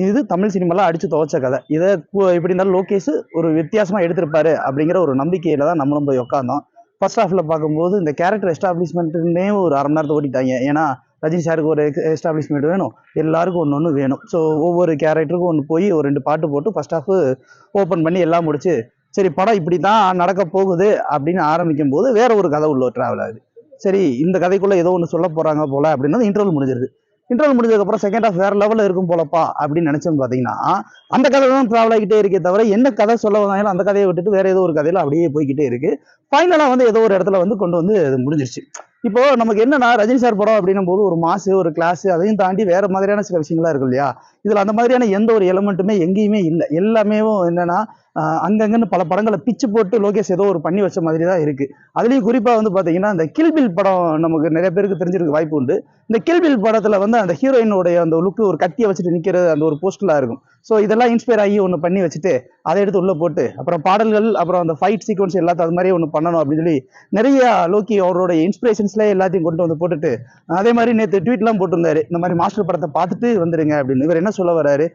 இது தமிழ் சினிமால அடிச்சு துவைச்ச கதை. இதை எப்படி இருந்தாலும் லோகேஷ் ஒரு வித்தியாசமா எடுத்திருப்பாரு அப்படிங்கிற ஒரு நம்பிக்கையில தான் நம்மளும் போய் உட்காந்தோம். ஃபர்ஸ்ட் ஹாஃப்ல பார்க்கும்போது இந்த கேரக்டர் எஸ்டாப்ளிஷ்மெண்ட்னே ஒரு அரை மணி நேரத்தை ஓட்டிட்டாங்க. ஏன்னா ரஜினி சாருக்கு ஒரு எஸ்டாப்ளிஷ்மெண்ட் வேணும், எல்லாருக்கும் ஒன்று ஒன்று வேணும். ஸோ ஒவ்வொரு கேரக்டருக்கும் ஒன்று போய் ஒரு 2 பாட்டு போட்டு ஃபர்ஸ்ட் ஹாஃப் ஓப்பன் பண்ணி எல்லாம் முடிச்சு, சரி படம் இப்படி தான் நடக்க போகுது அப்படின்னு ஆரம்பிக்கும் போது வேற ஒரு கதை உள்ள டிராவல் ஆகுது. சரி இந்த கதைக்குள்ள ஏதோ ஒன்று சொல்ல போறாங்க போல அப்படின்னு இன்டர்வல் முடிஞ்சிருது. இன்டர்வல் முடிஞ்சதுக்கப்புறம் செகண்ட் ஹாஃப் வேற லெவலில் இருக்கும் போலப்பா அப்படின்னு நினைச்சோம். பார்த்தீங்கன்னா அந்த கதை தான் ட்ராவல் ஆகிட்டே இருக்கே தவிர என்ன கதை சொல்ல வந்தாலும் அந்த கதையை விட்டுட்டு வேற ஏதோ ஒரு கதையில அப்படியே போய்கிட்டே இருக்கு. ஃபைனலாக வந்து ஏதோ ஒரு இடத்துல வந்து கொண்டு வந்து அது முடிஞ்சிருச்சு. இப்போ நமக்கு என்னன்னா ரஜினி சார் படம் அப்படின்னும் போது ஒரு மாசு ஒரு கிளாஸ் அதையும் தாண்டி வேற மாதிரியான சில விஷயங்களா இருக்கு இல்லையா. இதுல அந்த மாதிரியான எந்த ஒரு எலமெண்ட்டுமே எங்கேயுமே இல்லை. எல்லாமே என்னன்னா அங்கங்கன்னு பல படங்களை பிச்சு போட்டு லோகேஷ் ஏதோ ஒரு பண்ணி வச்ச மாதிரி தான் இருக்கு. அதுலயும் குறிப்பா வந்து பாத்தீங்கன்னா இந்த கில்பில் படம் நமக்கு நிறைய பேருக்கு தெரிஞ்சிருக்க வாய்ப்பு உண்டு. இந்த கில்பில் படத்துல வந்து அந்த ஹீரோயினுடைய அந்த லுக்கு ஒரு கத்தியை வச்சுட்டு நிக்கிறது அந்த ஒரு போஸ்டலா இருக்கும். ஸோ இதெல்லாம் இன்ஸ்பயர் ஆகி ஒன்று பண்ணி வச்சுட்டு அதை எடுத்து உள்ள போட்டு அப்புறம் பாடல்கள் அப்புறம் அந்த ஃபைட் சீக்வன்ஸ் எல்லாத்தையும் அது மாதிரியே ஒன்று பண்ணணும் அப்படின்னு சொல்லி நிறைய லோக்கி அவரோட இன்ஸ்பிரேஷன்ஸ்ல எல்லாத்தையும் கொண்டு வந்து போட்டுட்டு அதே மாதிரி நேற்று ட்வீட்லாம் போட்டிருந்தாரு, இந்த மாதிரி மாஸ்டர் படத்தை பார்த்துட்டு வந்துருங்க அப்படின்னு. இவர் என்ன சொல்ல வர்றாரு,